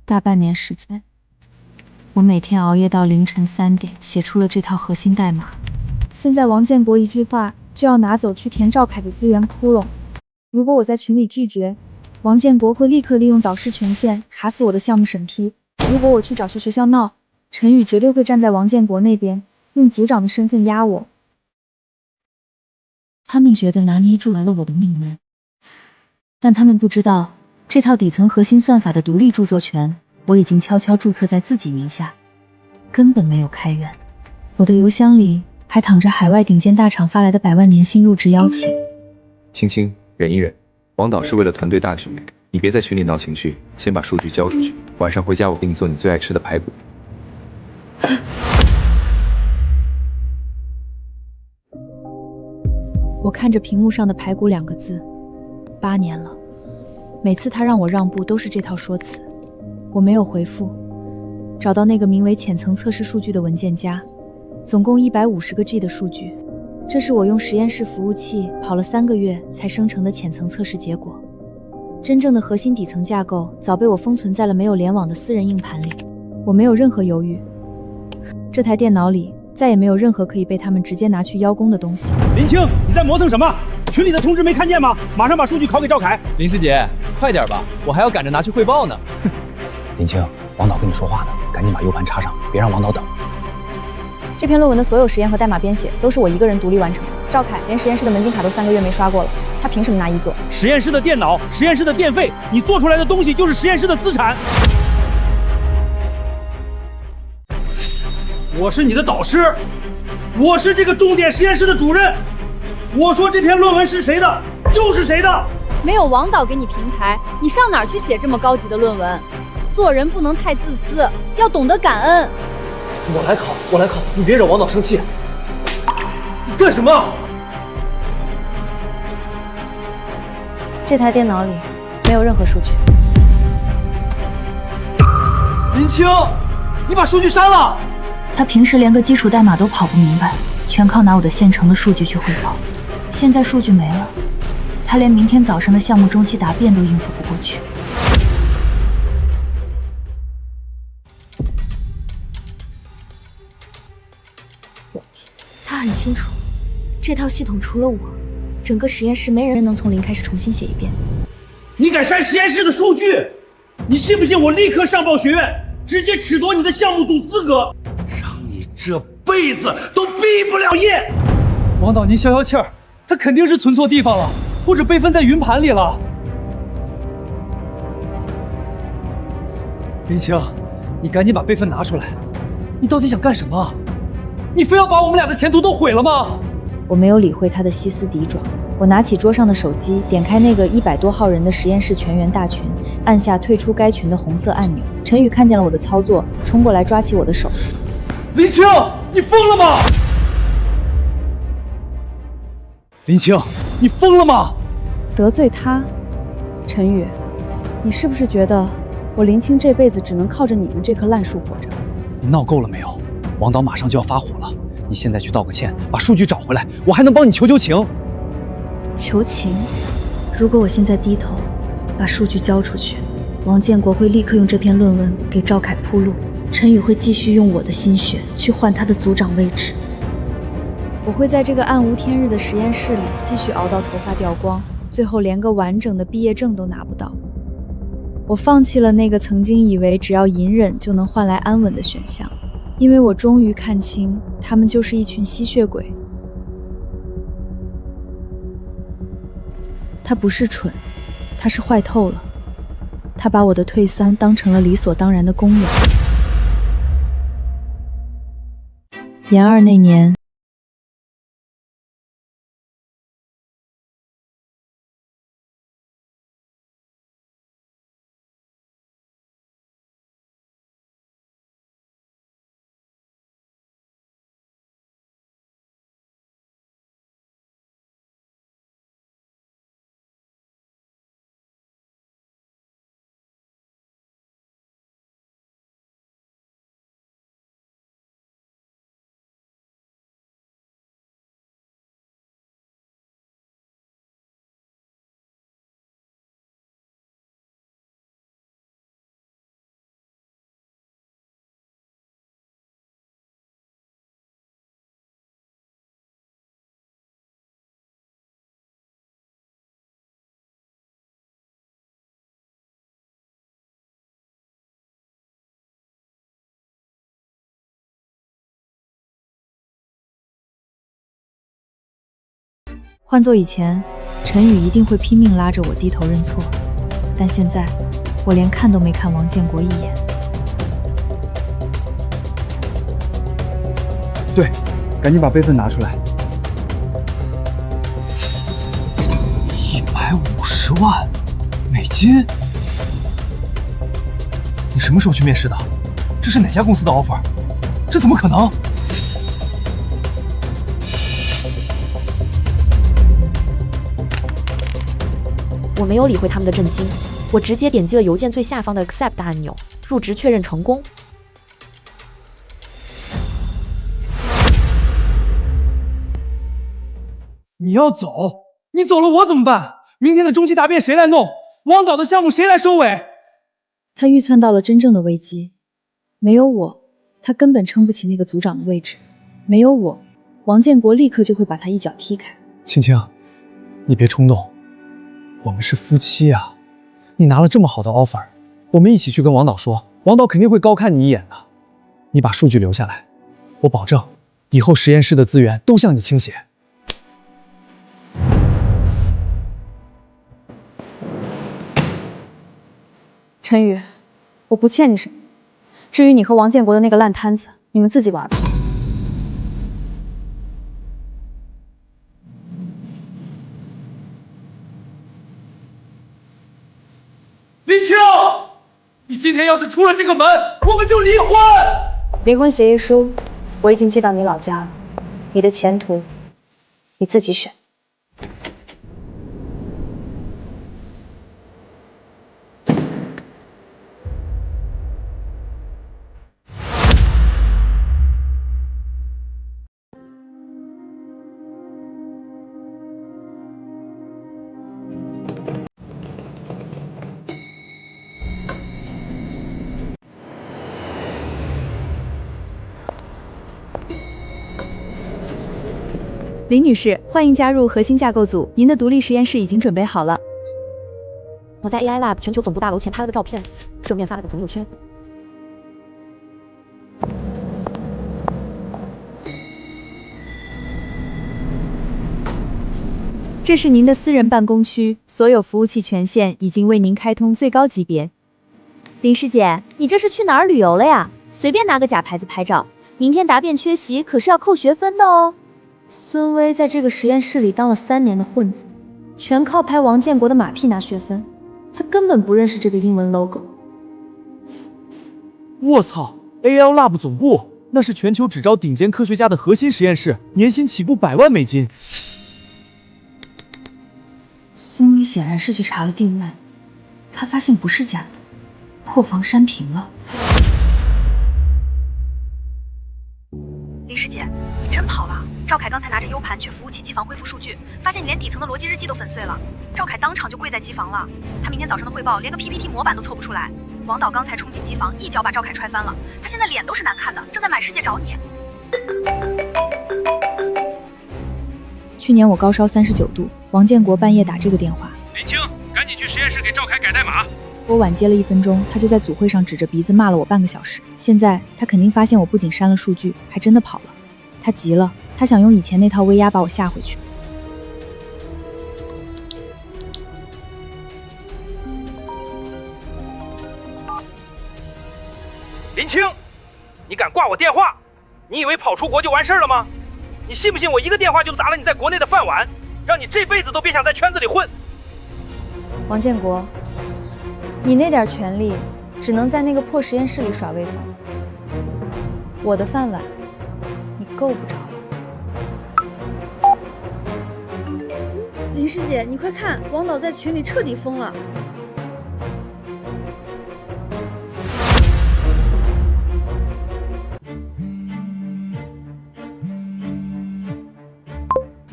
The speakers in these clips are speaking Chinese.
大半年时间，我每天熬夜到凌晨3点，写出了这套核心代码。现在王建国一句话就要拿走去填赵凯的资源窟窿。如果我在群里拒绝，王建国会立刻利用导师权限卡死我的项目审批。如果我去找学校闹，陈宇绝对会站在王建国那边，用组长的身份压我。他们觉得拿捏住了我的命运，但他们不知道，这套底层核心算法的独立著作权，我已经悄悄注册在自己名下，根本没有开源。我的邮箱里还躺着海外顶尖大厂发来的100万年薪入职邀请。青青，忍一忍，王导是为了团队大局，你别在群里闹情绪，先把数据交出去。晚上回家我给你做你最爱吃的排骨。我看着屏幕上的排骨2个字，8年了，每次他让我让步都是这套说辞。我没有回复，找到那个名为浅层测试数据的文件夹，总共150个 G 的数据，这是我用实验室服务器跑了3个月才生成的浅层测试结果。真正的核心底层架构早被我封存在了没有联网的私人硬盘里，我没有任何犹豫。这台电脑里再也没有任何可以被他们直接拿去邀功的东西。林青，你在磨蹭什么？群里的通知没看见吗？马上把数据拷给赵凯。林师姐，快点吧，我还要赶着拿去汇报呢。林青，王导跟你说话呢，赶紧把 U 盘插上，别让王导等。这篇论文的所有实验和代码编写都是我一个人独立完成的。赵凯连实验室的门禁卡都3个月没刷过了，他凭什么拿1做？实验室的电脑，实验室的电费，你做出来的东西就是实验室的资产。我是你的导师，我是这个重点实验室的主任。我说这篇论文是谁的，就是谁的。没有王导给你平台，你上哪儿去写这么高级的论文？做人不能太自私，要懂得感恩。我来考，你别惹王导生气。你干什么？这台电脑里没有任何数据。林青，你把数据删了。他平时连个基础代码都跑不明白，全靠拿我的现成的数据去汇报。现在数据没了，他连明天早上的项目中期答辩都应付不过去。他很清楚，这套系统除了我，整个实验室没人能从零开始重新写一遍。你敢删实验室的数据？你信不信我立刻上报学院，直接褫夺你的项目组资格，让你这辈子都毕不了业。王导，您消消气儿，他肯定是存错地方了，或者备份在云盘里了。林青，你赶紧把备份拿出来，你到底想干什么？你非要把我们俩的前途都毁了吗？我没有理会他的西斯底爪，我拿起桌上的手机，点开那个100多号人的实验室全员大群，按下退出该群的红色按钮。陈宇看见了我的操作，冲过来抓起我的手。林青，你疯了吗？林青，你疯了吗？得罪他？陈宇，你是不是觉得我林青这辈子只能靠着你们这棵烂树活着？你闹够了没有？王导马上就要发火了，你现在去道个歉，把数据找回来，我还能帮你求求情。求情？如果我现在低头，把数据交出去，王建国会立刻用这篇论文给赵凯铺路，陈宇会继续用我的心血去换他的组长位置。我会在这个暗无天日的实验室里继续熬到头发掉光，最后连个完整的毕业证都拿不到。我放弃了那个曾经以为只要隐忍就能换来安稳的选项，因为我终于看清，他们就是一群吸血鬼。他不是蠢，他是坏透了。他把我的退三当成了理所当然的公演。研二那年，换做以前，陈宇一定会拼命拉着我低头认错，但现在，我连看都没看王建国一眼。对，赶紧把备份拿出来。150万美金？你什么时候去面试的？这是哪家公司的 offer？ 这怎么可能？我没有理会他们的震惊，我直接点击了邮件最下方的 accept 按钮，入职确认成功。你要走？你走了我怎么办？明天的中期答辩谁来弄？汪导的项目谁来收尾？他预测到了真正的危机，没有我，他根本撑不起那个组长的位置。没有我，王建国立刻就会把他一脚踢开。青青，你别冲动，我们是夫妻啊！你拿了这么好的 offer， 我们一起去跟王导说，王导肯定会高看你一眼的。你把数据留下来，我保证，以后实验室的资源都向你倾斜。陈宇，我不欠你什么。至于你和王建国的那个烂摊子，你们自己玩吧。林青，你今天要是出了这个门，我们就离婚。离婚协议书我已经寄到你老家了，你的前途你自己选。林女士，欢迎加入核心架构组，您的独立实验室已经准备好了。我在 AI Lab 全球总部大楼前拍了个照片，顺便发了个朋友圈。这是您的私人办公区，所有服务器权限已经为您开通最高级别。林师姐，你这是去哪儿旅游了呀？随便拿个假牌子拍照，明天答辩缺席可是要扣学分的哦。孙威在这个实验室里当了3年的混子，全靠拍王建国的马屁拿学分，他根本不认识这个英文 logo。我操 ，AL Lab 总部，那是全球只招顶尖科学家的核心实验室，年薪起步100万美金。孙威显然是去查了定位，他发现不是假的，破防删平了。林师姐，你真跑了！赵凯刚才拿着 U 盘去服务器机房恢复数据，发现你连底层的逻辑日记都粉碎了。赵凯当场就跪在机房了，他明天早上的汇报连个 PPT 模板都凑不出来。王导刚才冲进机房，一脚把赵凯踹翻了，他现在脸都是难看的，正在满世界找你。去年我高烧39度，王建国半夜打这个电话。林青，赶紧去实验室给赵凯改代码。我晚接了1分钟，他就在组会上指着鼻子骂了我半个小时。现在他肯定发现我不仅删了数据，还真的跑了。他急了，他想用以前那套威压把我吓回去。林青，你敢挂我电话？你以为跑出国就完事了吗？你信不信我一个电话就砸了你在国内的饭碗，让你这辈子都别想在圈子里混？王建国，你那点权利只能在那个破实验室里耍威风，我的饭碗你够不着。林师姐，你快看，王导在群里彻底疯了。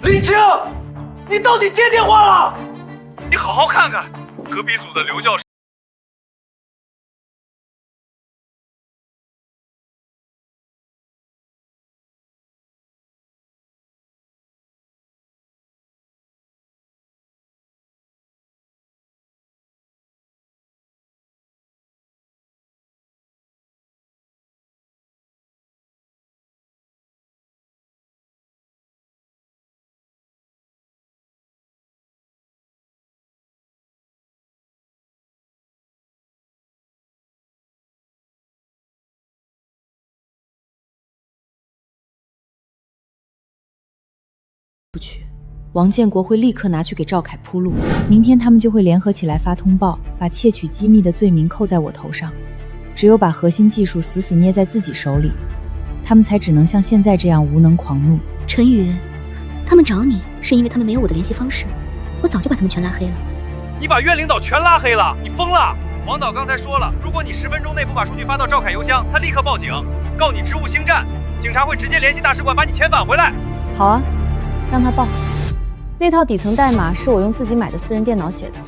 林青，你到底接电话了？你好好看看，隔壁组的刘教授。出去，王建国会立刻拿去给赵凯铺路。明天他们就会联合起来发通报，把窃取机密的罪名扣在我头上。只有把核心技术死死捏在自己手里，他们才只能像现在这样无能狂怒。陈宇，他们找你是因为他们没有我的联系方式，我早就把他们全拉黑了。你把院领导全拉黑了，你疯了！王导刚才说了，如果你10分钟内不把数据发到赵凯邮箱，他立刻报警，告你职务星战，警察会直接联系大使馆把你遣返回来。好啊，让他报。那套底层代码是我用自己买的私人电脑写的。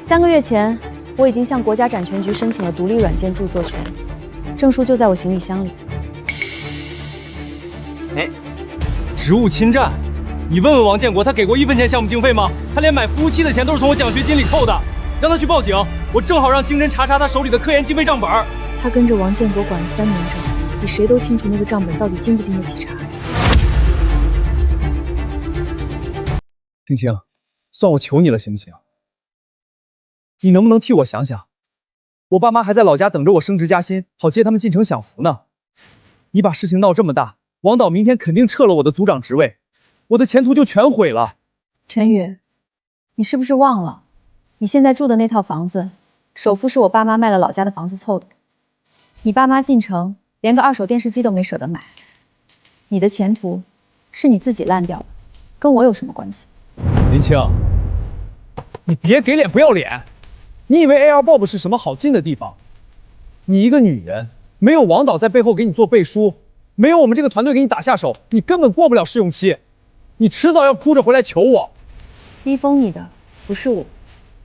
3个月前，我已经向国家展权局申请了独立软件著作权，证书就在我行李箱里。职务侵占？你问问王建国，他给过1分钱项目经费吗？他连买服务器的钱都是从我奖学金里扣的。让他去报警，我正好让经侦查查他手里的科研经费账本。他跟着王建国管了3年整，比谁都清楚那个账本到底经不经得起查。青青，算我求你了，行不行？你能不能替我想想？我爸妈还在老家等着我升职加薪，好接他们进城享福呢。你把事情闹这么大，王导明天肯定撤了我的组长职位，我的前途就全毁了。陈宇，你是不是忘了，你现在住的那套房子，首付是我爸妈卖了老家的房子凑的。你爸妈进城，连个2手电视机都没舍得买。你的前途是你自己烂掉的，跟我有什么关系？林青，你别给脸不要脸！你以为 AR Bob 是什么好进的地方？你一个女人，没有王导在背后给你做背书，没有我们这个团队给你打下手，你根本过不了试用期。你迟早要哭着回来求我。逼疯你的不是我，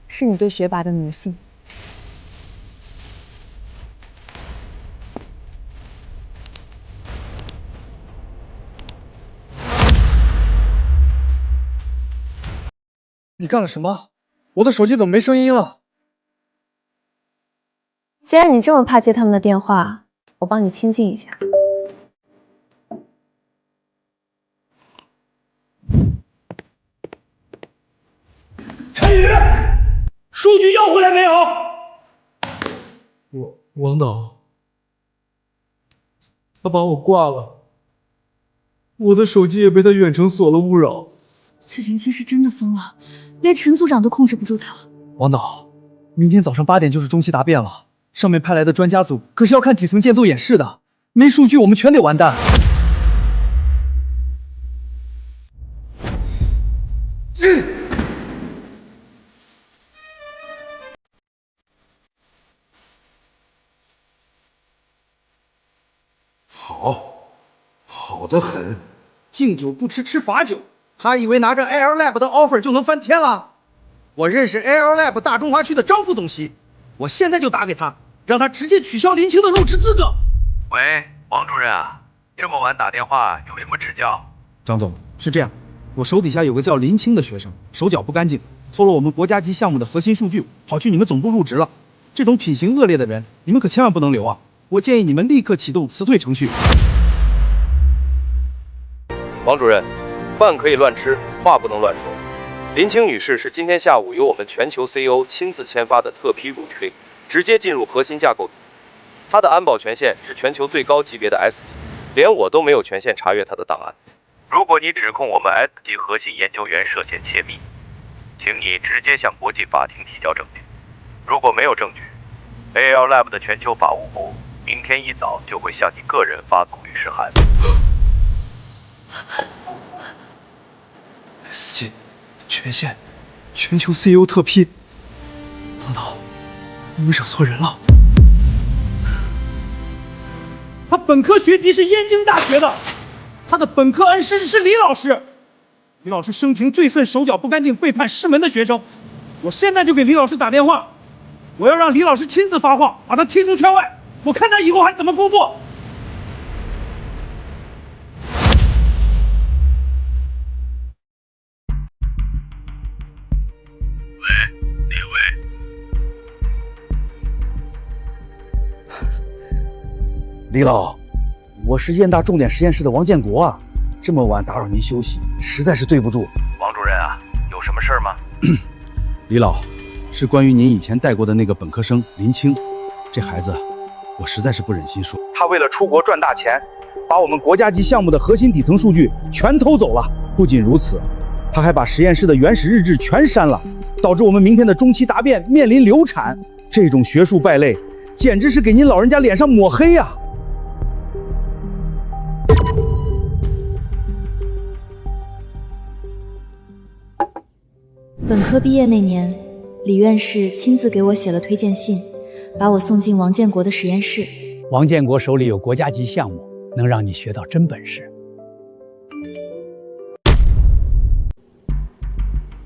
是你对学霸的奴性。你干了什么？我的手机怎么没声音了？既然你这么怕接他们的电话，我帮你清静一下。陈宇，数据要回来没有？王导，他把我挂了，我的手机也被他远程锁了勿扰。这林青是真的疯了，连陈组长都控制不住他了。王导，明天早上8点就是中期答辩了，上面派来的专家组可是要看底层建奏演示的，没数据我们全得完蛋。好得很，敬酒不吃吃罚酒。他以为拿着 AL Lab 的 offer 就能翻天了？我认识 AL Lab 大中华区的张副总席，我现在就打给他，让他直接取消林青的入职资格。喂，王主任啊，这么晚打电话有什么指教？张总，是这样，我手底下有个叫林青的学生，手脚不干净，偷了我们国家级项目的核心数据，跑去你们总部入职了。这种品行恶劣的人，你们可千万不能留啊！我建议你们立刻启动辞退程序。王主任，饭可以乱吃，话不能乱说。林青女士是今天下午由我们全球 CEO 亲自签发的特批入职令，直接进入核心架构。她的安保权限是全球最高级别的 S 级，连我都没有权限查阅她的档案。如果你指控我们 S 级核心研究员涉嫌窃密，请你直接向国际法庭提交证据。如果没有证据 ，AL Lab 的全球法务部明天一早就会向你个人发送律师函。S 级权限，全球 CEO 特批。王导，你们惹错人了。他本科学籍是燕京大学的，他的本科恩师是李老师。李老师生平最恨手脚不干净、背叛师门的学生。我现在就给李老师打电话，我要让李老师亲自发话，把他踢出圈外。我看他以后还怎么工作。李老，我是燕大重点实验室的王建国啊，这么晚打扰您休息，实在是对不住。王主任啊，有什么事儿吗？李老，是关于您以前带过的那个本科生林青，这孩子，我实在是不忍心说，他为了出国赚大钱，把我们国家级项目的核心底层数据全偷走了。不仅如此，他还把实验室的原始日志全删了，导致我们明天的中期答辩面临流产。这种学术败类，简直是给您老人家脸上抹黑呀！本科毕业那年，李院士亲自给我写了推荐信，把我送进王建国的实验室。王建国手里有国家级项目，能让你学到真本事。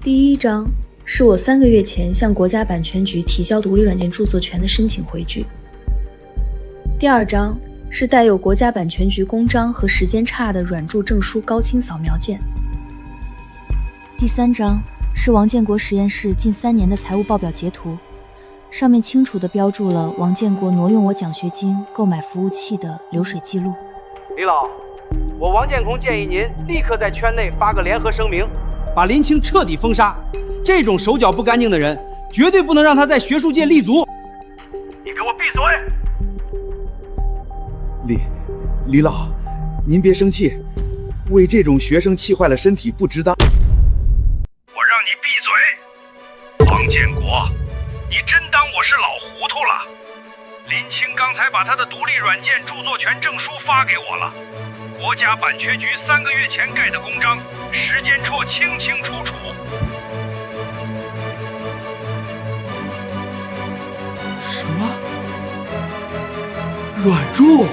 第1章是我3个月前向国家版权局提交独立软件著作权的申请回据。第2章是带有国家版权局公章和时间差的软著证书高清扫描件。第3章是王建国实验室近3年的财务报表截图，上面清楚地标注了王建国挪用我奖学金购买服务器的流水记录。李老，我王建孔建议您立刻在圈内发个联合声明，把林清彻底封杀。这种手脚不干净的人，绝对不能让他在学术界立足。你给我闭嘴！李老，您别生气，为这种学生气坏了身体不值当。我让你闭嘴！王建国，你真当我是老糊涂了？林清刚才把他的独立软件著作权证书发给我了，国家版权局3个月前盖的公章，时间戳清清楚楚。什么？软著？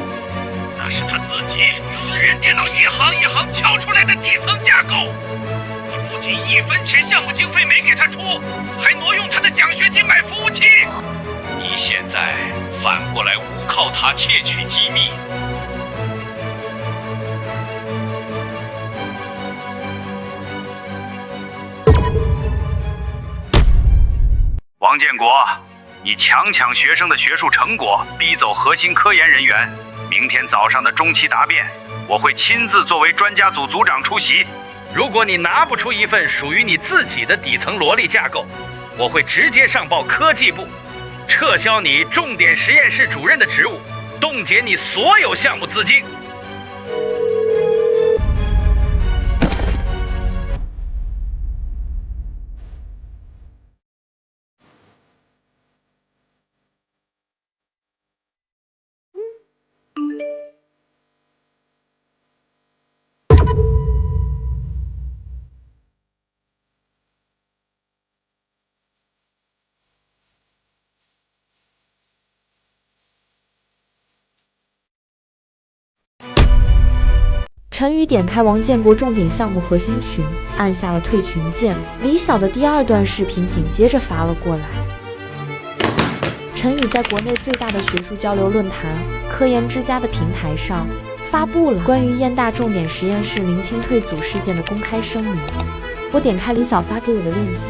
那是他自己私人电脑一行一行敲出来的底层架构。你不仅1分钱项目经费没给他出，还挪用他的奖学金买服务器。你现在反过来诬靠他窃取机密。王建国，你强抢学生的学术成果，逼走核心科研人员。明天早上的中期答辩，我会亲自作为专家组组长出席。如果你拿不出一份属于你自己的底层逻辑架构，我会直接上报科技部，撤销你重点实验室主任的职务，冻结你所有项目资金。陈宇点开王建国重点项目核心群，按下了退群键。李晓的第2段视频紧接着发了过来。陈宇在国内最大的学术交流论坛科研之家的平台上发布了关于燕大重点实验室林清退组事件的公开声明。我点开李晓发给我的链接。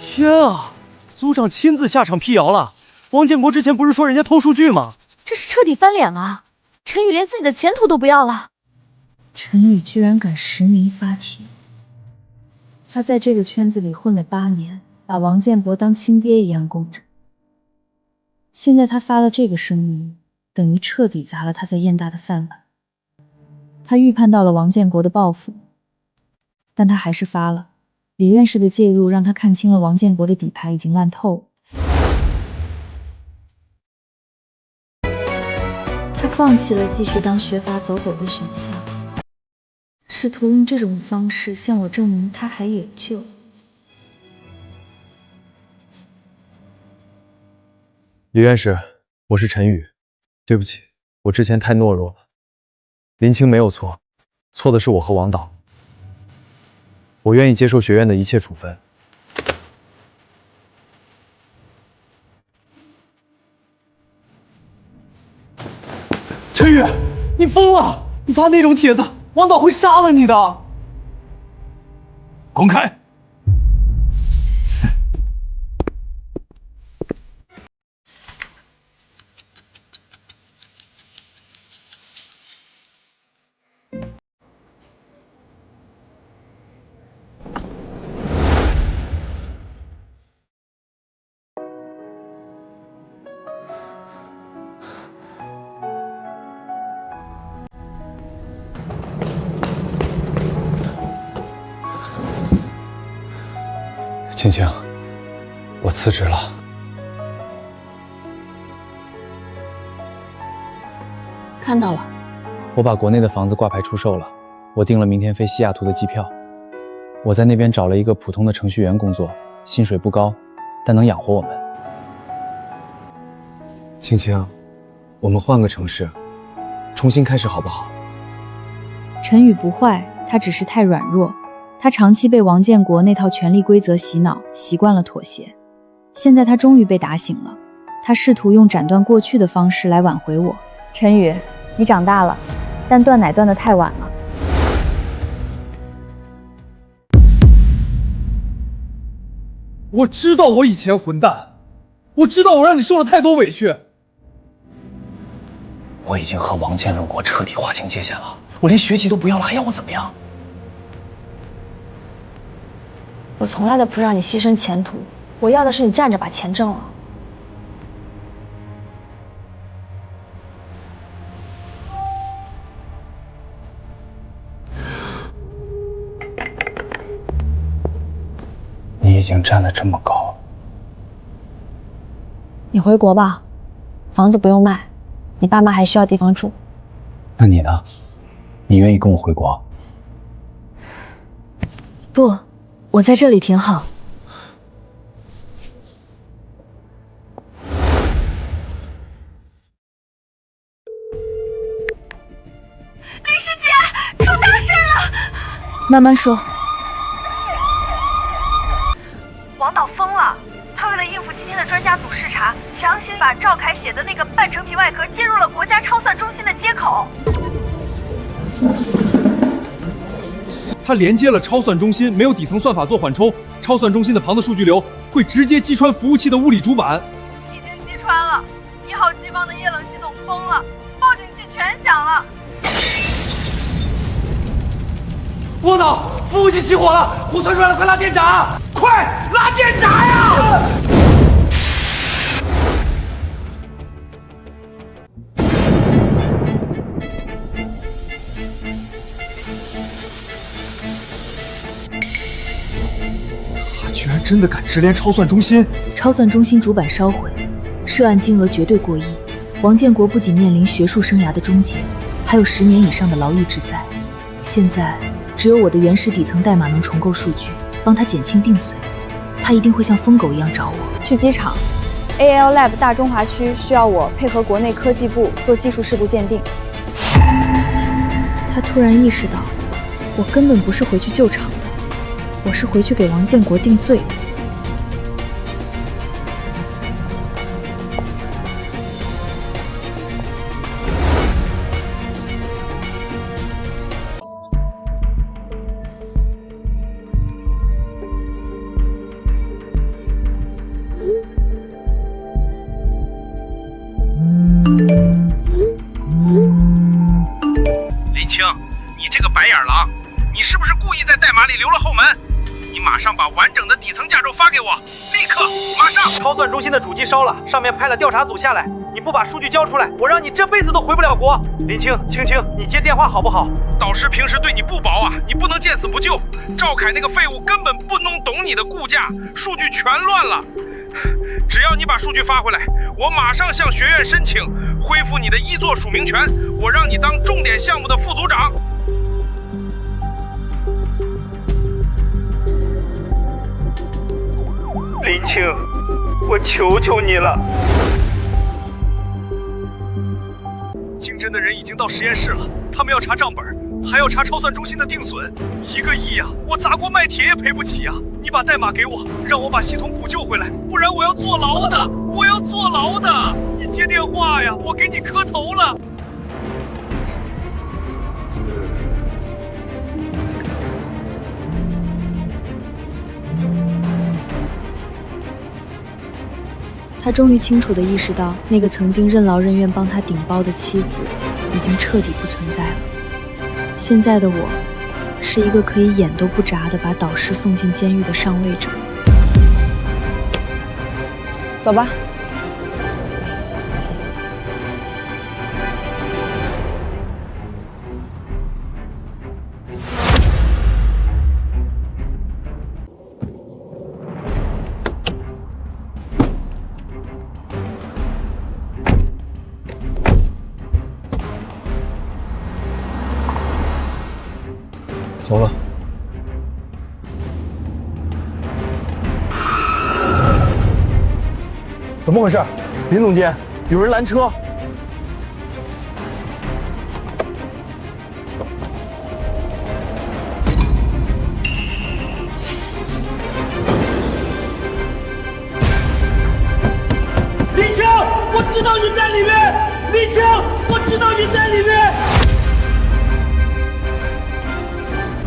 天啊！组长亲自下场辟谣了。王建国之前不是说人家偷数据吗？这是彻底翻脸了，陈宇连自己的前途都不要了。陈宇居然敢实名发帖，他在这个圈子里混了8年，把王建国当亲爹一样供着。现在他发了这个声明，等于彻底砸了他在燕大的饭碗。他预判到了王建国的报复，但他还是发了。李院士的介入让他看清了王建国的底牌已经烂透了。他放弃了继续当学阀走狗的选项，试图用这种方式向我证明他还有救。李院士，我是陈宇，对不起，我之前太懦弱了。林清没有错，错的是我和王导。我愿意接受学院的一切处分。陈宇，你疯了！你发那种帖子，王导会杀了你的。公开。青青，我辞职了。看到了。我把国内的房子挂牌出售了，我订了明天飞西雅图的机票。我在那边找了一个普通的程序员工作，薪水不高，但能养活我们。青青，我们换个城市，重新开始好不好？陈宇不坏，他只是太软弱。他长期被王建国那套权力规则洗脑，习惯了妥协。现在他终于被打醒了，他试图用斩断过去的方式来挽回我。陈宇，你长大了，但断奶断得太晚了。我知道我以前混蛋，我知道我让你受了太多委屈。我已经和王建国彻底划清界限了，我连学籍都不要了，还要我怎么样？我从来都不让你牺牲前途，我要的是你站着把钱挣了。你已经站得这么高，你回国吧，房子不用卖，你爸妈还需要地方住。那你呢？你愿意跟我回国？不，我在这里挺好。李师姐，出大事了！慢慢说。王导疯了，他为了应付今天的专家组视察，强行把赵凯写的那个半成品外壳接入了国家超算中心的接口。它连接了超算中心，没有底层算法做缓冲，超算中心的旁的数据流会直接击穿服务器的物理主板。已经击穿了，1号机房的液冷系统疯了，报警器全响了。王导，服务器起火了，火窜出来了，快拉电闸！快拉电闸呀！他居然真的敢直连超算中心！超算中心主板烧毁，涉案金额绝对过亿。王建国不仅面临学术生涯的终结，还有10年以上的牢狱之灾。现在只有我的原始底层代码能重构数据，帮他减轻定髓。他一定会像疯狗一样找我。去机场 ，AL Lab 大中华区需要我配合国内科技部做技术事故鉴定。他突然意识到，我根本不是回去救场的，我是回去给王建国定罪。林青，你这个白眼狼，你是不是故意在代码里留了后门？你马上把完整的底层架构发给我，立刻，马上！超算中心的主机烧了，上面派了调查组下来。你不把数据交出来，我让你这辈子都回不了国。林青，青青，你接电话好不好？导师平时对你不薄啊，你不能见死不救。赵凯那个废物根本不能懂你的估价，数据全乱了。只要你把数据发回来，我马上向学院申请恢复你的一座署名权，我让你当重点项目的副组长。林青，我求求你了。经侦的人已经到实验室了，他们要查账本，还要查超算中心的定损。1个亿呀，我砸锅卖铁也赔不起啊！你把代码给我，让我把系统补救回来，不然我要坐牢的！我要坐牢的！你接电话呀，我给你磕头了。他终于清楚地意识到，那个曾经任劳任怨帮他顶包的妻子，已经彻底不存在了。现在的我，是一个可以眼都不眨地把导师送进监狱的上位者。走吧。走了。怎么回事？林总监，有人拦车。林青，我知道你在里面。林青，我知道你在里面。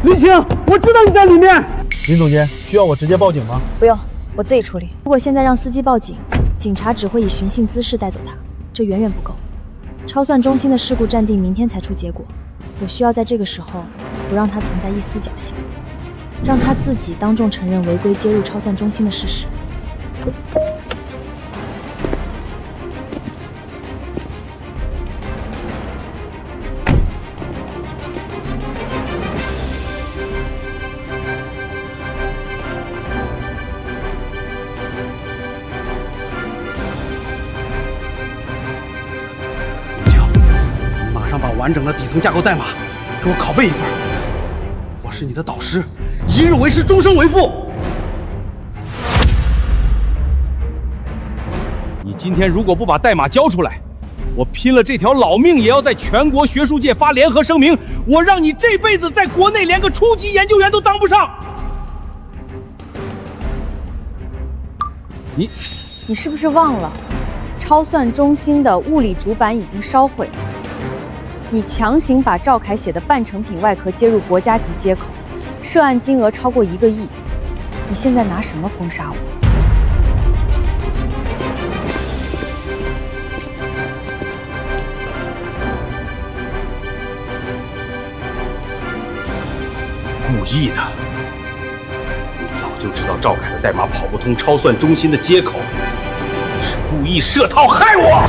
林青，我知道你在里面。林总监，需要我直接报警吗？不用，我自己处理。如果现在让司机报警，警察只会以寻衅滋事带走他，这远远不够。超算中心的事故暂定明天才出结果，我需要在这个时候不让他存在一丝侥幸，让他自己当众承认违规接入超算中心的事实。完整的底层架构代码，给我拷贝一份。我是你的导师，一日为师，终生为父。你今天如果不把代码交出来，我拼了这条老命也要在全国学术界发联合声明，我让你这辈子在国内连个初级研究员都当不上。你是不是忘了，超算中心的物理主板已经烧毁了？你强行把赵凯写的半成品外壳接入国家级接口，涉案金额超过1个亿，你现在拿什么封杀我？故意的！你早就知道赵凯的代码跑不通超算中心的接口，你是故意设套害我！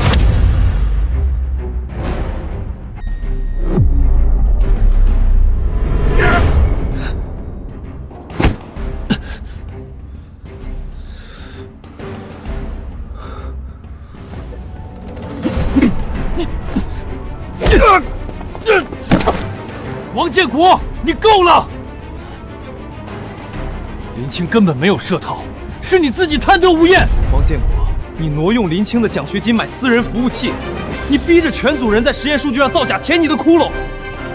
王建国，你够了！林青根本没有设套，是你自己贪得无厌。王建国，你挪用林青的奖学金买私人服务器，你逼着全组人在实验数据上造假填你的窟窿，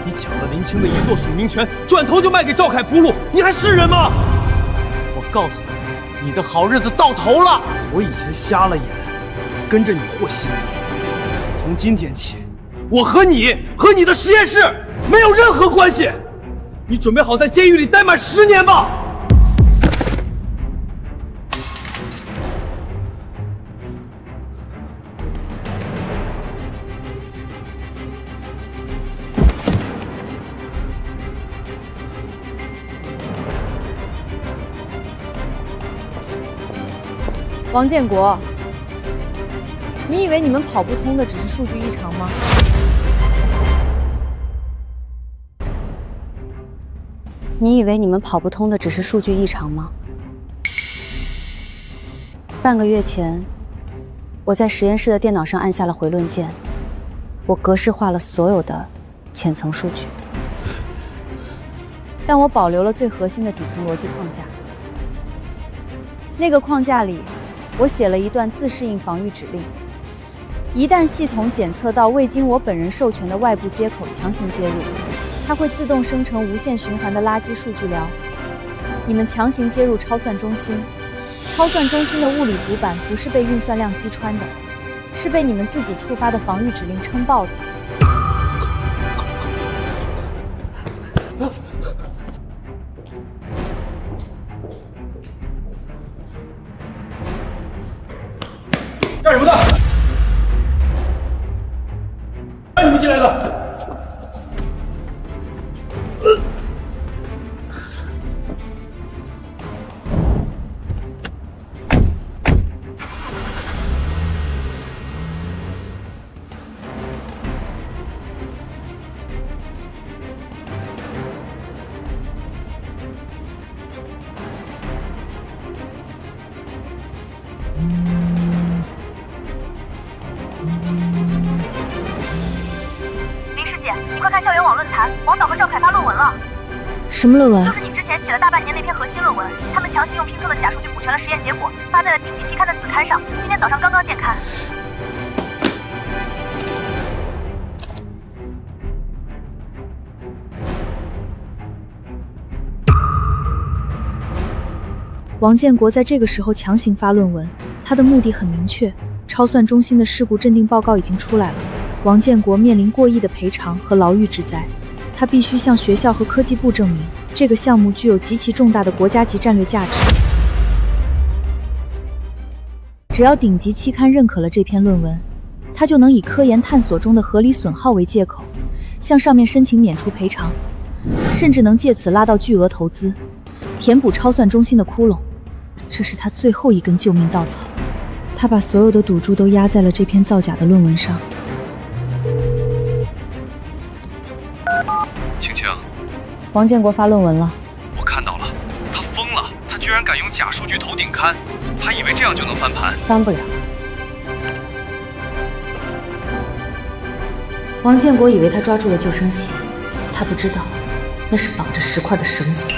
你抢了林青的一座署名权，转头就卖给赵凯铺路，你还是人吗？我告诉你，你的好日子到头了。我以前瞎了眼，跟着你和稀泥。从今天起，我和你的实验室没有任何关系。你准备好在监狱里待满10年吧。王建国，你以为你们跑不通的只是数据异常吗？你以为你们跑不通的只是数据异常吗？半个月前，我在实验室的电脑上按下了回论键，我格式化了所有的浅层数据，但我保留了最核心的底层逻辑框架。那个框架里，我写了一段自适应防御指令，一旦系统检测到未经我本人授权的外部接口强行接入，它会自动生成无限循环的垃圾数据流。你们强行接入超算中心，超算中心的物理主板不是被运算量击穿的，是被你们自己触发的防御指令撑爆的。干什么的？让你们进来的。什么论文？就是你之前写了大半年那篇核心论文，他们强行用评测的假数据补全了实验结果，发在了顶级期刊的子刊上，今天早上刚刚见刊。王建国在这个时候强行发论文，他的目的很明确，超算中心的事故鉴定报告已经出来了，王建国面临过亿的赔偿和牢狱之灾，他必须向学校和科技部证明这个项目具有极其重大的国家级战略价值。只要顶级期刊认可了这篇论文，他就能以科研探索中的合理损耗为借口，向上面申请免除赔偿，甚至能借此拉到巨额投资，填补超算中心的窟窿。这是他最后一根救命稻草，他把所有的赌注都压在了这篇造假的论文上。晴晴，王建国发论文了，我看到了，他疯了，他居然敢用假数据投顶刊，他以为这样就能翻盘？翻不了。王建国以为他抓住了救生鞋，他不知道那是绑着10块的绳索。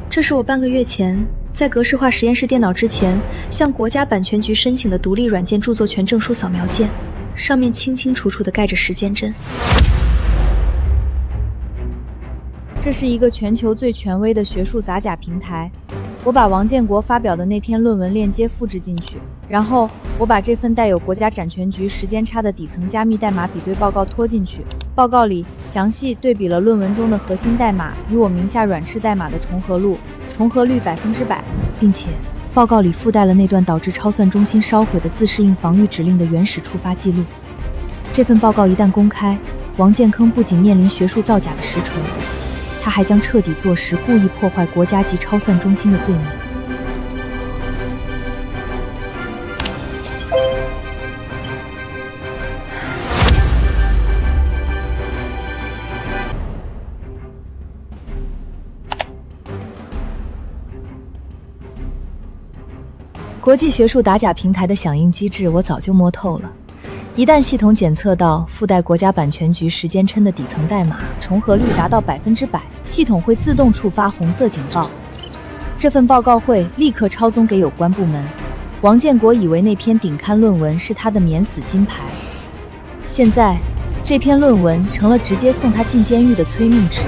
这是我半个月前在格式化实验室电脑之前向国家版权局申请的独立软件著作权证书扫描件，上面清清楚楚地盖着时间针。这是一个全球最权威的学术杂假平台，我把王建国发表的那篇论文链接复制进去，然后我把这份带有国家版权局时间差的底层加密代码比对报告拖进去。报告里详细对比了论文中的核心代码与我名下软式代码的重合率100%，并且报告里附带了那段导致超算中心烧毁的自适应防御指令的原始触发记录。这份报告一旦公开，王建坑不仅面临学术造假的实锤，他还将彻底坐实故意破坏国家级超算中心的罪名。国际学术打假平台的响应机制我早就摸透了，一旦系统检测到附带国家版权局时间琛的底层代码重合率达到100%，系统会自动触发红色警报。这份报告会立刻抄送给有关部门。王建国以为那篇顶刊论文是他的免死金牌，现在这篇论文成了直接送他进监狱的催命值。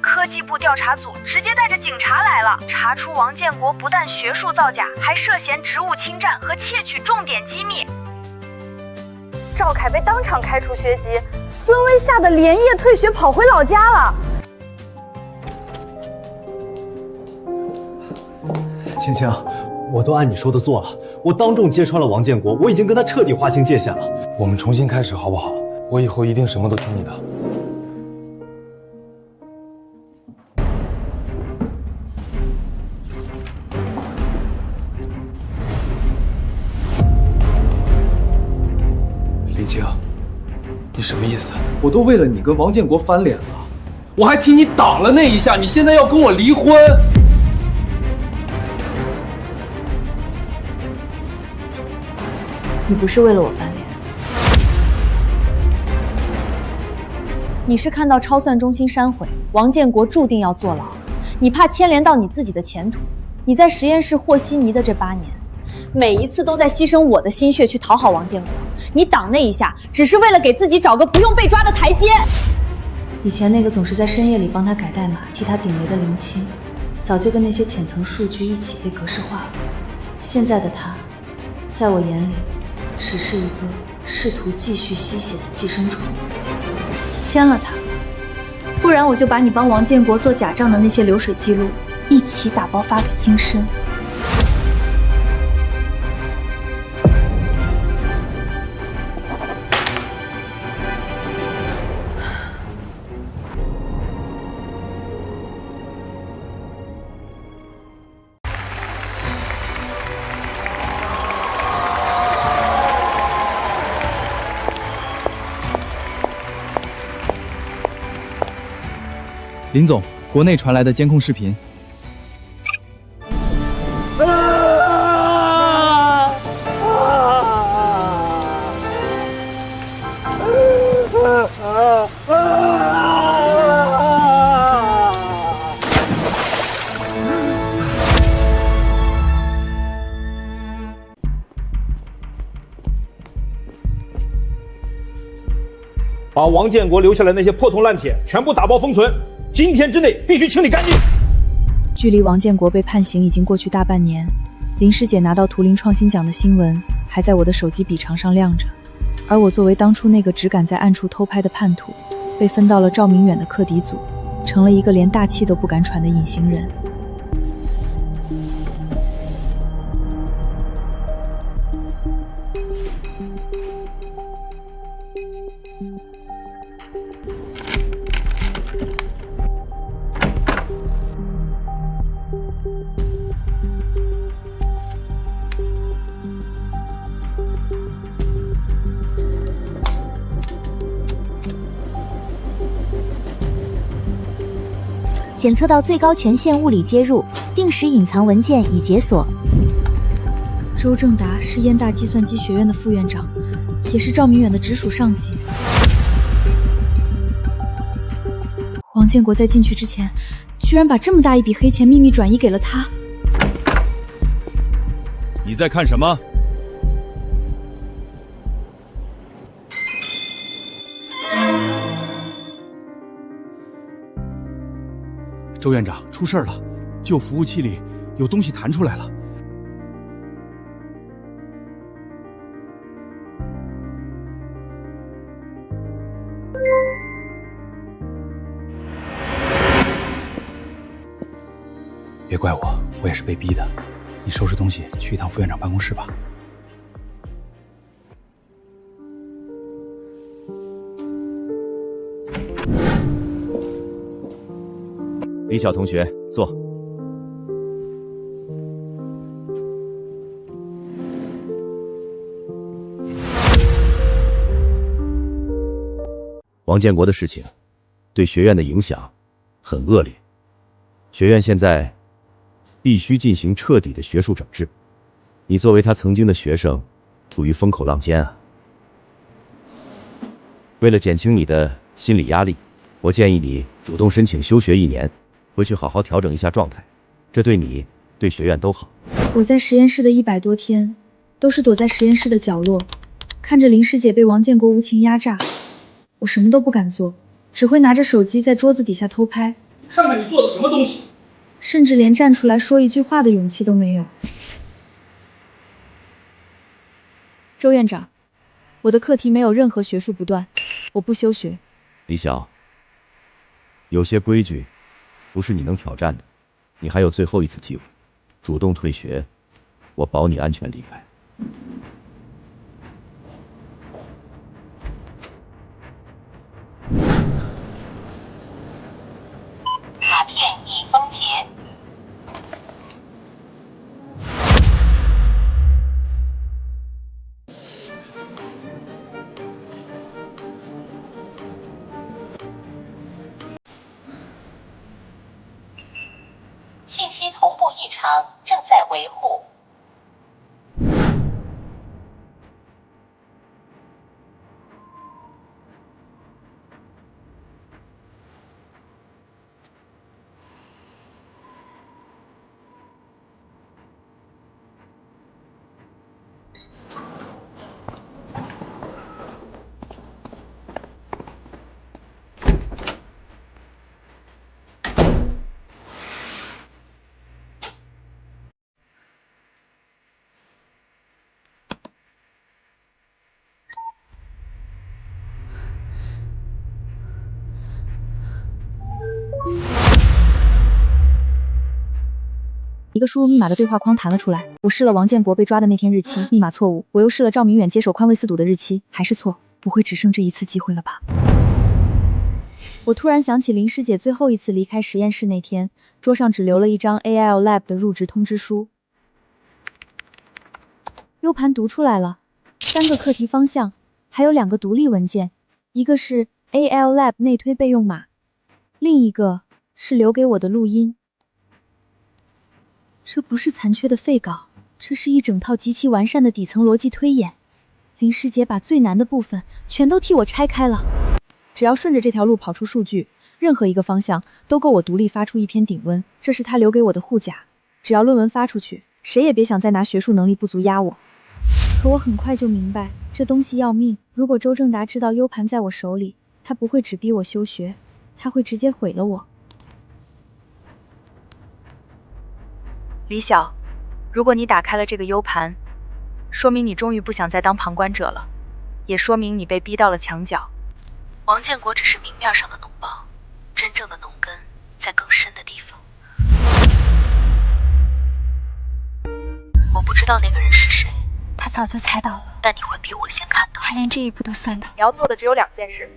科技部调查组直接带着警察来了，查出王建国不但学术造假，还涉嫌职务侵占和窃取重点机密。赵凯被当场开除学籍，孙威吓得连夜退学跑回老家了。晴晴，我都按你说的做了，我当众揭穿了王建国，我已经跟他彻底划清界限了。我们重新开始好不好？我以后一定什么都听你的。晴，你什么意思？我都为了你跟王建国翻脸了，我还替你挡了那一下，你现在要跟我离婚？你不是为了我翻脸，你是看到超算中心删毁，王建国注定要坐牢，你怕牵连到你自己的前途。你在实验室和稀泥的这8年，每一次都在牺牲我的心血去讨好王建国。你挡那一下，只是为了给自己找个不用被抓的台阶。以前那个总是在深夜里帮他改代码、替他顶雷的林青，早就跟那些浅层数据一起被格式化了。现在的他，在我眼里，只是一个试图继续吸血的寄生虫。签了他，不然我就把你帮王建国做假账的那些流水记录一起打包发给金申。林总，国内传来的监控视频。把王建国留下来那些破铜烂铁全部打包封存，今天之内必须清理干净。距离王建国被判刑已经过去大半年，林师姐拿到图灵创新奖的新闻还在我的手机笔长上亮着，而我作为当初那个只敢在暗处偷拍的叛徒，被分到了赵明远的克敌组，成了一个连大气都不敢喘的隐形人。检测到最高权限物理接入，定时隐藏文件已解锁。周正达是燕大计算机学院的副院长，也是赵明远的直属上级。王建国在进去之前，居然把这么大一笔黑钱秘密转移给了他。你在看什么？周院长，出事了！旧服务器里有东西弹出来了。别怪我，我也是被逼的。你收拾东西去一趟副院长办公室吧。李晓同学，坐。王建国的事情对学院的影响很恶劣，学院现在必须进行彻底的学术整治。你作为他曾经的学生，处于风口浪尖啊。为了减轻你的心理压力，我建议你主动申请休学1年。回去好好调整一下状态，这对你、对学院都好。我在实验室的100多天，都是躲在实验室的角落，看着林师姐被王建国无情压榨，我什么都不敢做，只会拿着手机在桌子底下偷拍。看看你做的什么东西！甚至连站出来说一句话的勇气都没有。周院长，我的课题没有任何学术不断，我不休学。李晓，有些规矩不是你能挑战的，你还有最后一次机会，主动退学，我保你安全离开。卡片已封填。信息同步异常，正在维护。一个输入密码的对话框弹了出来，我试了王建国被抓的那天日期，密码错误；我又试了赵明远接手宽慰4赌的日期，还是错。不会只剩这一次机会了吧？我突然想起林师姐最后一次离开实验室那天，桌上只留了一张 AL Lab 的入职通知书。U 盘读出来了，3个课题方向，还有2个独立文件，一个是 AL Lab 内推备用码，另一个是留给我的录音。这不是残缺的废稿，这是一整套极其完善的底层逻辑推演。林师姐把最难的部分全都替我拆开了，只要顺着这条路跑出数据，任何一个方向都够我独立发出一篇顶温。这是他留给我的护甲，只要论文发出去，谁也别想再拿学术能力不足压我。可我很快就明白，这东西要命。如果周正达知道 U 盘在我手里，他不会只逼我休学，他会直接毁了我。李晓，如果你打开了这个 U 盘，说明你终于不想再当旁观者了，也说明你被逼到了墙角。王建国只是明面上的脓包，真正的脓根在更深的地方。我不知道那个人是谁，他早就猜到了，但你会比我先看到。他连这一步都算到。你要做的只有2件事：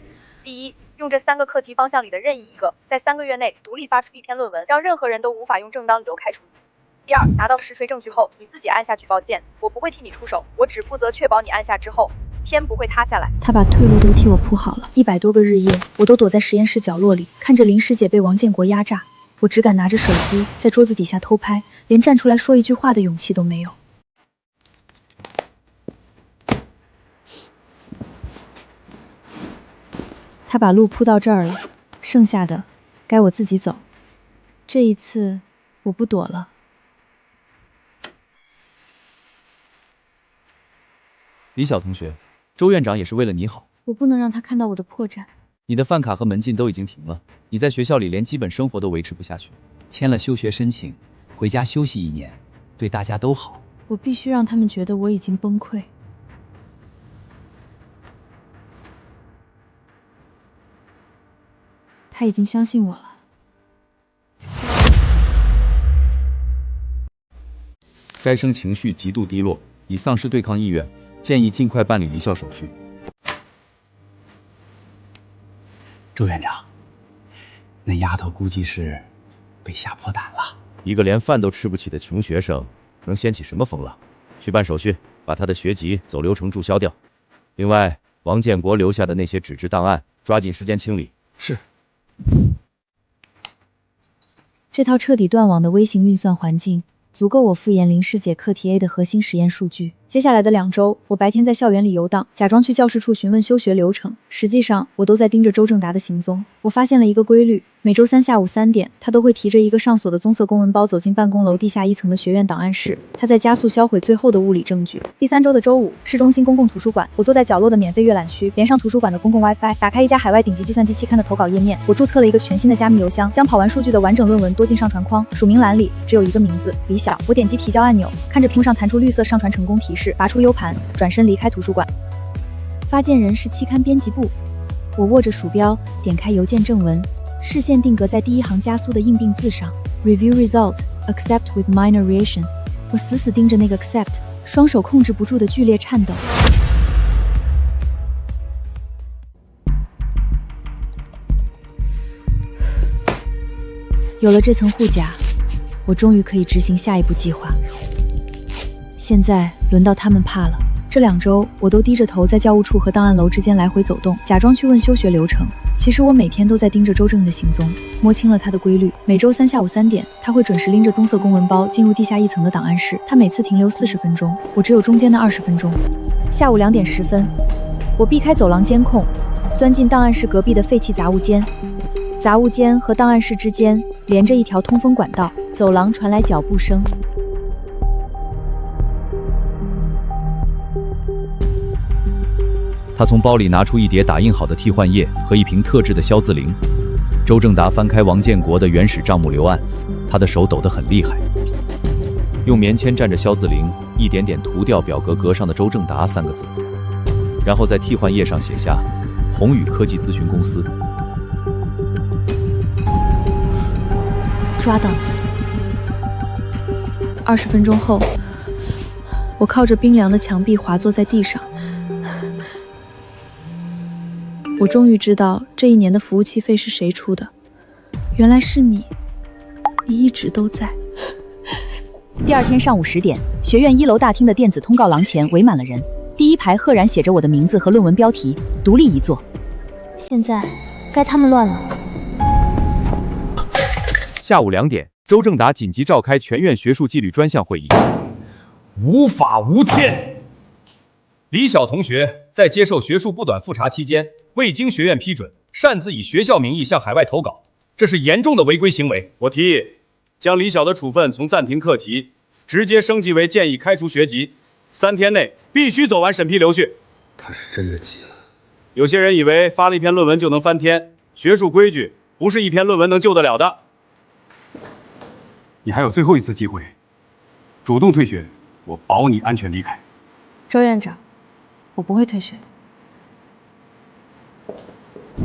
第一，用这3个课题方向里的任意一个，在3个月内独立发出一篇论文，让任何人都无法用正当理由开除你。第二，拿到实锤证据后，你自己按下举报键，我不会替你出手，我只负责确保你按下之后，天不会塌下来。他把退路都替我铺好了，100多个日夜，我都躲在实验室角落里，看着林师姐被王建国压榨，我只敢拿着手机在桌子底下偷拍，连站出来说一句话的勇气都没有。他把路铺到这儿了，剩下的该我自己走。这一次我不躲了。李晓同学，周院长也是为了你好。我不能让他看到我的破绽。你的饭卡和门禁都已经停了，你在学校里连基本生活都维持不下去。签了休学申请，回家休息1年，对大家都好。我必须让他们觉得我已经崩溃。他已经相信我了。该生情绪极度低落，已丧失对抗意愿，建议尽快办理离校手续。周院长，那丫头估计是被吓破胆了。一个连饭都吃不起的穷学生，能掀起什么风浪？去办手续，把他的学籍走流程注销掉。另外，王建国留下的那些纸质档案，抓紧时间清理。是。这套彻底断网的微型运算环境，足够我复研林师姐课题 A 的核心实验数据。接下来的2周，我白天在校园里游荡，假装去教室处询问休学流程，实际上我都在盯着周正达的行踪。我发现了一个规律，每周3下午3点，他都会提着一个上锁的棕色公文包走进办公楼地下1层的学院档案室，他在加速销毁最后的物理证据。第3周的周5，市中心公共图书馆，我坐在角落的免费阅览区，连上图书馆的公共 WiFi， 打开一家海外顶级计算机期刊的投稿页面，我注册了一个全新的加密邮箱，将跑完数据的完整论文多进上传框，署名栏里只有一个名字李晓。我点击提交按钮，看着屏幕上弹出绿色上传成功提示，拔出 U 盘，转身离开图书馆。发件人是期刊编辑部，我握着鼠标点开邮件正文，视线定格在第1行加速的硬并字上 Review result accept with minor reaction。 我死死盯着那个 accept， 双手控制不住的剧烈颤抖。有了这层护甲，我终于可以执行下一步计划。现在轮到他们怕了。这2周，我都低着头在教务处和档案楼之间来回走动，假装去问休学流程。其实我每天都在盯着周正的行踪，摸清了他的规律。每周3下午3点，他会准时拎着棕色公文包进入地下1层的档案室。他每次停留40分钟，我只有中间的20分钟。下午2点10分，我避开走廊监控，钻进档案室隔壁的废弃杂物间。杂物间和档案室之间连着一条通风管道，走廊传来脚步声。他从包里拿出一叠打印好的替换液和一瓶特制的消字灵。周正达翻开王建国的原始账目流案，他的手抖得很厉害，用棉签蘸着消字灵，一点点涂掉表格格上的周正达3个字，然后在替换页上写下宏宇科技咨询公司。抓到了。20分钟后，我靠着冰凉的墙壁滑坐在地上。我终于知道这1年的服务器费是谁出的，原来是你，你一直都在。第2天上午10点，学院1楼大厅的电子通告廊前围满了人，第1排赫然写着我的名字和论文标题，独立一座。现在该他们乱了。下午2点，周正达紧急召开全院学术纪律专项会议。无法无天！李晓同学在接受学术不短复查期间，未经学院批准，擅自以学校名义向海外投稿，这是严重的违规行为。我提议将李晓的处分从暂停课题直接升级为建议开除学籍，3天内必须走完审批流序。他是真的急了。有些人以为发了一篇论文就能翻天，学术规矩不是一篇论文能救得了的。你还有最后一次机会，主动退学，我保你安全离开。周院长，我不会退学的。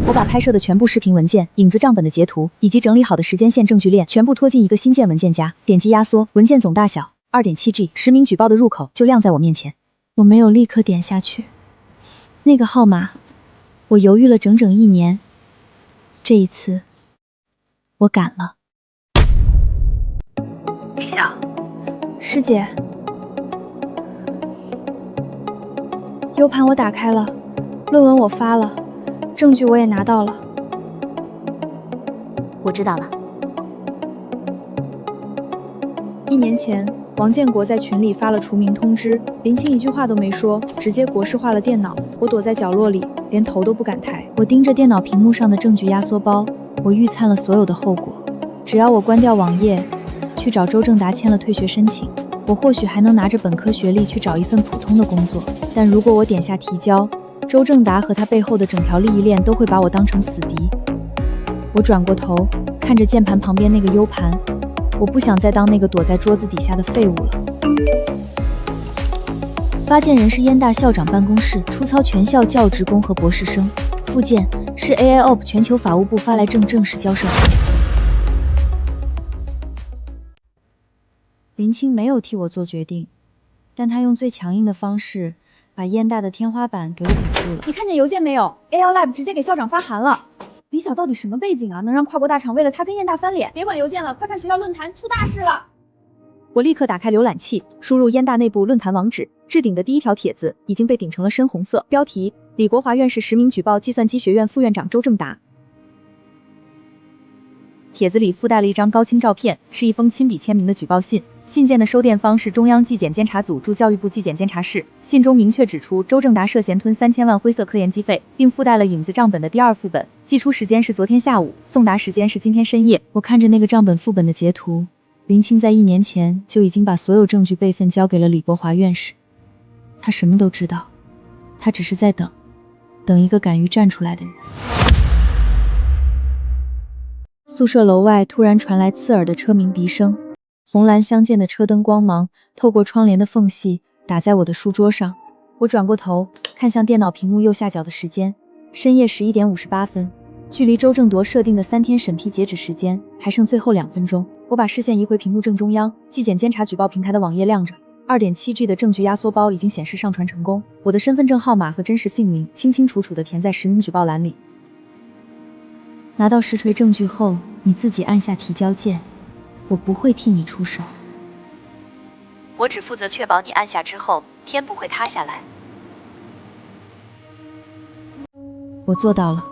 我把拍摄的全部视频文件、影子账本的截图以及整理好的时间线证据链全部拖进一个新建文件夹，点击压缩，文件总大小 2.7G， 实名举报的入口就亮在我面前。我没有立刻点下去，那个号码，我犹豫了整整1年。这一次，我敢了。李晓，师姐，U 盘我打开了，论文我发了，证据我也拿到了。我知道了。1年前，王建国在群里发了除名通知，林青一句话都没说，直接国式化了电脑。我躲在角落里，连头都不敢抬。我盯着电脑屏幕上的证据压缩包，我预参了所有的后果。只要我关掉网页，去找周正达签了退学申请，我或许还能拿着本科学历去找一份普通的工作。但如果我点下提交，周正达和他背后的整条利益链都会把我当成死敌。我转过头，看着键盘旁边那个 U 盘，我不想再当那个躲在桌子底下的废物了。发件人是燕大校长办公室，出操全校教职工和博士生。附件是 AIOP 全球法务部发来正式交涉。林青没有替我做决定，但他用最强硬的方式把燕大的天花板给我顶住了。你看见邮件没有 ？AL Lab 直接给校长发函了。李晓到底什么背景啊？能让跨国大厂为了他跟燕大翻脸？别管邮件了，快看学校论坛出大事了！我立刻打开浏览器，输入燕大内部论坛网址，置顶的第一条帖子已经被顶成了深红色，标题：李国华院士实名举报计算机学院副院长周正达。帖子里附带了一张高清照片，是一封亲笔签名的举报信。信件的收件方是中央纪检监察组驻教育部纪检监察室。信中明确指出，周正达涉嫌吞3000万灰色科研经费，并附带了影子账本的第2副本，寄出时间是昨天下午，送达时间是今天深夜。我看着那个账本副本的截图，林青在1年前就已经把所有证据备份交给了李国华院士。他什么都知道，他只是在等一个敢于站出来的人。宿舍楼外突然传来刺耳的车鸣笛声，红蓝相间的车灯光芒透过窗帘的缝隙打在我的书桌上。我转过头，看向电脑屏幕右下角的时间，深夜11点58分，距离周正铎设定的3天审批截止时间还剩最后2分钟。我把视线移回屏幕正中央，纪检监察举报平台的网页亮着， 2.7G 的证据压缩包已经显示上传成功，我的身份证号码和真实姓名清清楚楚地填在实名举报栏里。拿到实锤证据后，你自己按下提交键，我不会替你出手。我只负责确保你按下之后，天不会塌下来。我做到了。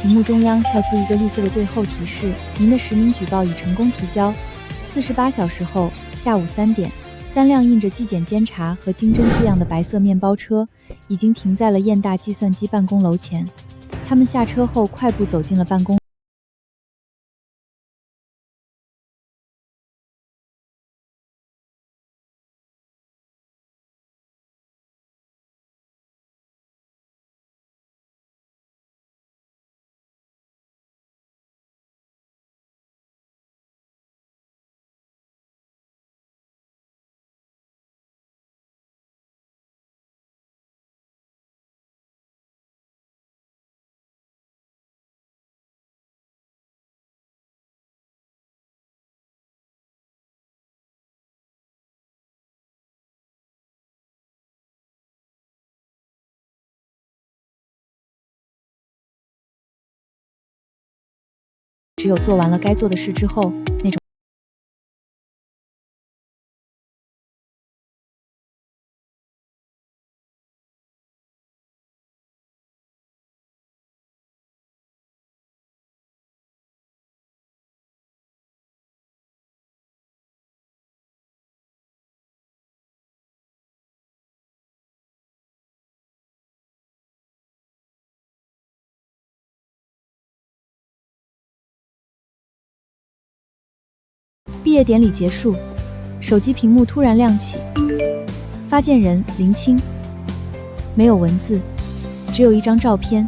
屏幕中央跳出一个绿色的对后提示，您的实名举报已成功提交。48小时后，下午3点，3辆印着纪检监察和经侦字样的白色面包车已经停在了燕大计算机办公楼前。他们下车后快步走进了办公。只有做完了该做的事之后，那种毕业典礼结束，手机屏幕突然亮起，发件人林青，没有文字，只有一张照片，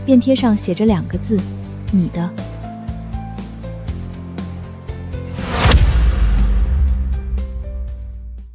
便贴上写着2个字：你的。